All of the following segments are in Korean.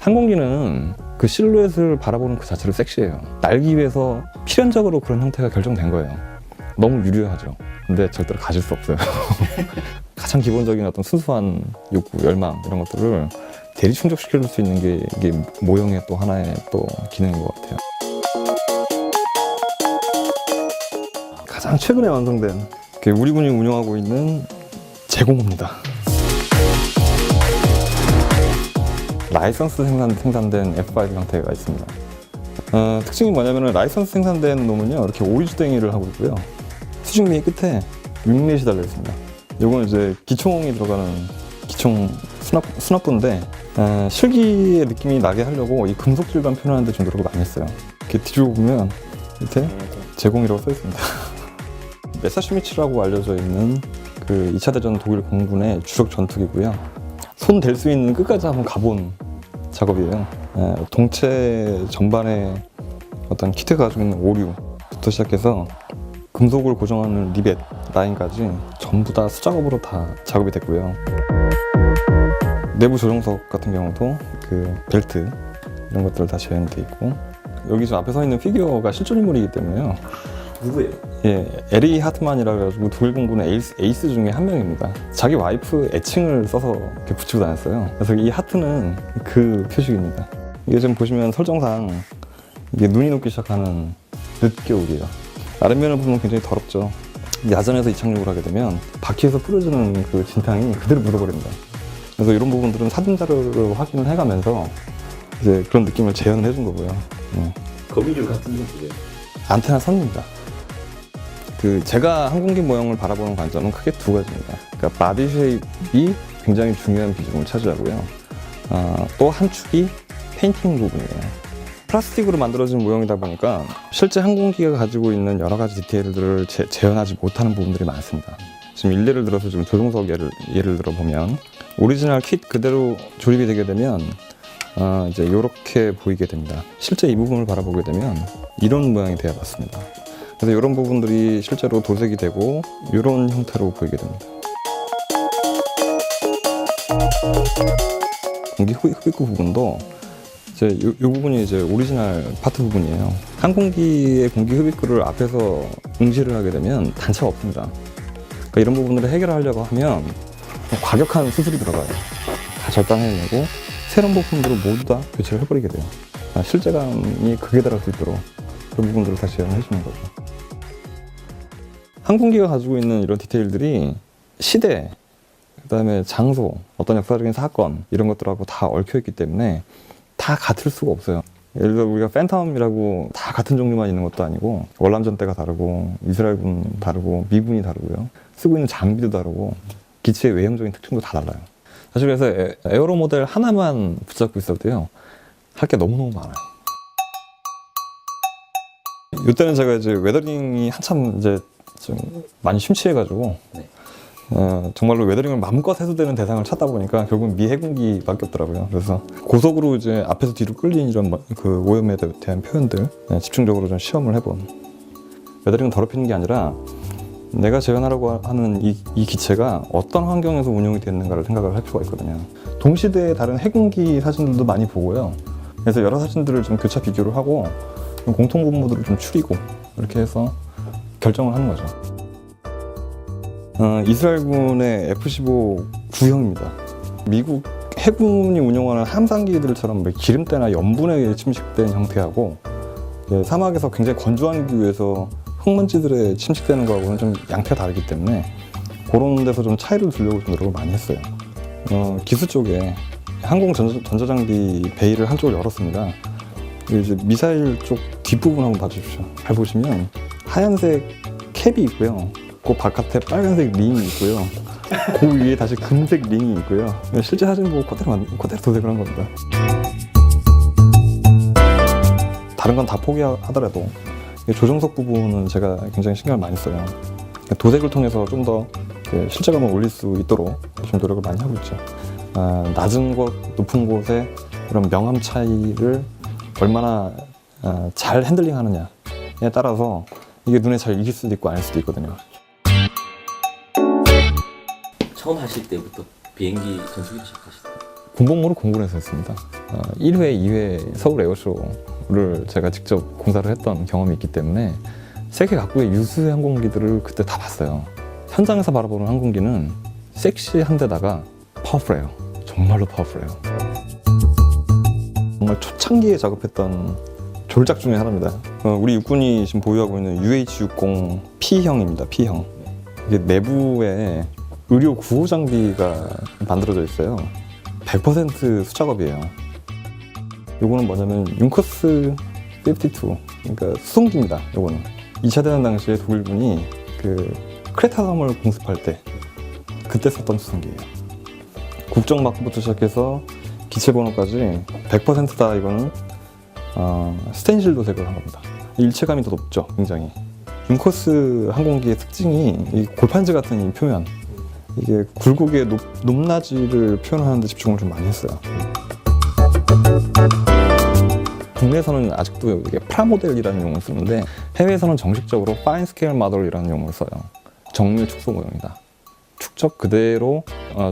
항공기는 그 실루엣을 바라보는 그 자체로 섹시해요. 날기 위해서 필연적으로 그런 형태가 결정된 거예요. 너무 유려하죠. 근데 절대로 가질 수 없어요. 가장 기본적인 어떤 순수한 욕구, 열망 이런 것들을 대리 충족시킬 수 있는 게 이게 모형의 또 하나의 또 기능인 것 같아요. 가장 최근에 완성된 우리 군이 운영하고 있는 제공호입니다. 라이선스 생산된 F5 형태가 있습니다. 특징이 뭐냐면 라이선스 생산된 놈은요 이렇게 오이주댕이를 하고 있고요. 수직미 끝에 윙렛이 달려 있습니다. 요건 이제 기총이 들어가는 기총 수납부인데 실기의 느낌이 나게 하려고 이 금속 질감 표현하는 데 좀 노력을 많이 했어요. 이렇게 뒤집어 보면 밑에 제공이라고 써 있습니다. 메사슈미츠라고 알려져 있는 그 2차 대전 독일 공군의 주력 전투기고요. 손 댈 수 있는 끝까지 한번 가본 작업이에요. 동체 전반에 어떤 키트가 가지고 있는 오류부터 시작해서 금속을 고정하는 리벳 라인까지 전부 다 수작업으로 다 작업이 됐고요. 내부 조종석 같은 경우도 그 벨트 이런 것들 다 재현이 돼 있고, 여기 저 앞에 서 있는 피규어가 실존 인물이기 때문에요. 누구예요? 예, 에리 하트만이라 해가지고 독일 공군의 에이스 중에 한 명입니다. 자기 와이프 애칭을 써서 이렇게 붙이고 다녔어요. 그래서 이 하트는 그 표식입니다. 이게 지금 보시면 설정상 이게 눈이 녹기 시작하는 늦겨울이에요. 아랫면을 보면 굉장히 더럽죠. 야전에서 이착륙을 하게 되면 바퀴에서 뿌려지는 그 진탕이 그대로 묻어버립니다. 그래서 이런 부분들은 사진 자료를 확인을 해가면서 이제 그런 느낌을 재현을 해준 거고요. 거미줄 같은 느낌이에요. 안테나 선입니다. 제가 항공기 모형을 바라보는 관점은 크게 두 가지입니다. 그러니까 바디 쉐입이 굉장히 중요한 비중을 차지하고요. 또 한 축이 페인팅 부분이에요. 플라스틱으로 만들어진 모형이다 보니까 실제 항공기가 가지고 있는 여러 가지 디테일들을 재현하지 못하는 부분들이 많습니다. 지금 일례를 들어서 좀 조종석 예를 들어 보면 오리지널 킷 그대로 조립이 되게 되면 이제 이렇게 보이게 됩니다. 실제 이 부분을 바라보게 되면 이런 모양이 되어 봤습니다. 그래서 이런 부분들이 실제로 도색이 되고 이런 형태로 보이게 됩니다. 공기 흡입구 부분도 이제 이 부분이 이제 오리지널 파트 부분이에요. 항공기의 공기 흡입구를 앞에서 응시를 하게 되면 단차가 없습니다. 그러니까 이런 부분들을 해결하려고 하면 과격한 수술이 들어가요. 다 절단해내고 새로운 부품들을 모두 다 교체를 해버리게 돼요. 실제감이 극에 달할 수 있도록 그런 부분들을 다 재현해 주는 거죠. 항공기가 가지고 있는 이런 디테일들이 시대, 그 다음에 장소, 어떤 역사적인 사건 이런 것들하고 다 얽혀있기 때문에 다 같을 수가 없어요. 예를 들어 우리가 팬텀이라고 다 같은 종류만 있는 것도 아니고 월남전 때가 다르고 이스라엘군 다르고 미군이 다르고요. 쓰고 있는 장비도 다르고 기체의 외형적인 특징도 다 달라요. 사실 그래서 에어로 모델 하나만 붙잡고 있어도요 할 게 너무너무 많아요. 이때는 제가 이제 웨더링이 한참 이제 좀 많이 심취해가지고 정말로 웨더링을 마음껏 해도 되는 대상을 찾다 보니까 결국 미 해군기밖에 없더라고요. 그래서 고속으로 이제 앞에서 뒤로 끌린 이런 그 오염에 대한 표현들 집중적으로 좀 시험을 해본. 웨더링은 더럽히는 게 아니라 내가 재현하려고 하는 이 기체가 어떤 환경에서 운용이 됐는가를 생각을 할 필요가 있거든요. 동시대의 다른 해군기 사진들도 많이 보고요. 그래서 여러 사진들을 좀 교차 비교를 하고 공통 분모들을 좀 추리고 이렇게 해서 결정을 하는 거죠. 이스라엘군의 F-15 구형입니다. 미국 해군이 운용하는 함상기들처럼 기름때나 염분에 침식된 형태하고 사막에서 굉장히 건조한 기후에서 흙먼지들에 침식되는 거하고는 좀 양태가 다르기 때문에 그런 데서 좀 차이를 두려고 좀 노력을 많이 했어요. 기수 쪽에 항공 전자장비 베일을 한쪽을 열었습니다. 이제 미사일 쪽 뒷부분 한번 봐주십시오. 잘 보시면 하얀색 캡이 있고요. 그 바깥에 빨간색 링이 있고요. 그 위에 다시 금색 링이 있고요. 실제 사진 보고 그대로 도색을 한 겁니다. 다른 건 다 포기하더라도 조종석 부분은 제가 굉장히 신경을 많이 써요. 도색을 통해서 좀 더 실제감을 올릴 수 있도록 좀 노력을 많이 하고 있죠. 낮은 곳, 높은 곳의 그런 명암 차이를 얼마나 잘 핸들링 하느냐에 따라서 이게 눈에 잘 익힐 수도 있고 아닐 수도 있거든요. 처음 하실 때부터 비행기 전투기 시작하실 때? 군복무를 공군에서 했습니다. 1회, 2회 서울 에어쇼를 제가 직접 공사를 했던 경험이 있기 때문에 세계 각국의 유수의 항공기들을 그때 다 봤어요. 현장에서 바라보는 항공기는 섹시한데다가 파워풀해요. 정말로 파워풀해요. 정말 초창기에 작업했던 졸작 중에 하나입니다. 우리 육군이 지금 보유하고 있는 UH-60P형입니다. P형. 이게 내부에 의료 구호 장비가 만들어져 있어요. 100% 수작업이에요. 요거는 뭐냐면 융커스 52, 그러니까 수송기입니다. 요거는 2차 대전 당시에 독일군이 그 크레타섬을 공습할 때 그때 썼던 수송기예요. 국정 마크부터 시작해서 기체 번호까지 100%다. 이거는 스테인실 도색을 한 겁니다. 일체감이 더 높죠, 굉장히. 융커스 항공기의 특징이 이 골판지 같은 이 표면, 이게 굴곡의 높낮이를 표현하는 데 집중을 좀 많이 했어요. 국내에서는 아직도 이게 프라모델이라는 용어를 쓰는데 해외에서는 정식적으로 파인 스케일 모델이라는 용어를 써요. 정밀 축소 모형이다. 축적 그대로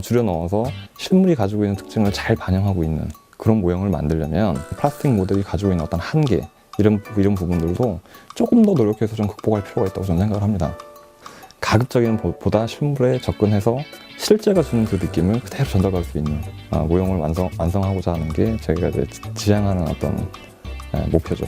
줄여 넣어서 실물이 가지고 있는 특징을 잘 반영하고 있는 그런 모형을 만들려면 플라스틱 모델이 가지고 있는 어떤 한계, 이런 부분들도 조금 더 노력해서 좀 극복할 필요가 있다고 저는 생각을 합니다. 가급적이면 보다 실물에 접근해서 실제가 주는 그 느낌을 그대로 전달할 수 있는 모형을 완성하고자 하는 게 저희가 이제 지향하는 어떤 목표죠.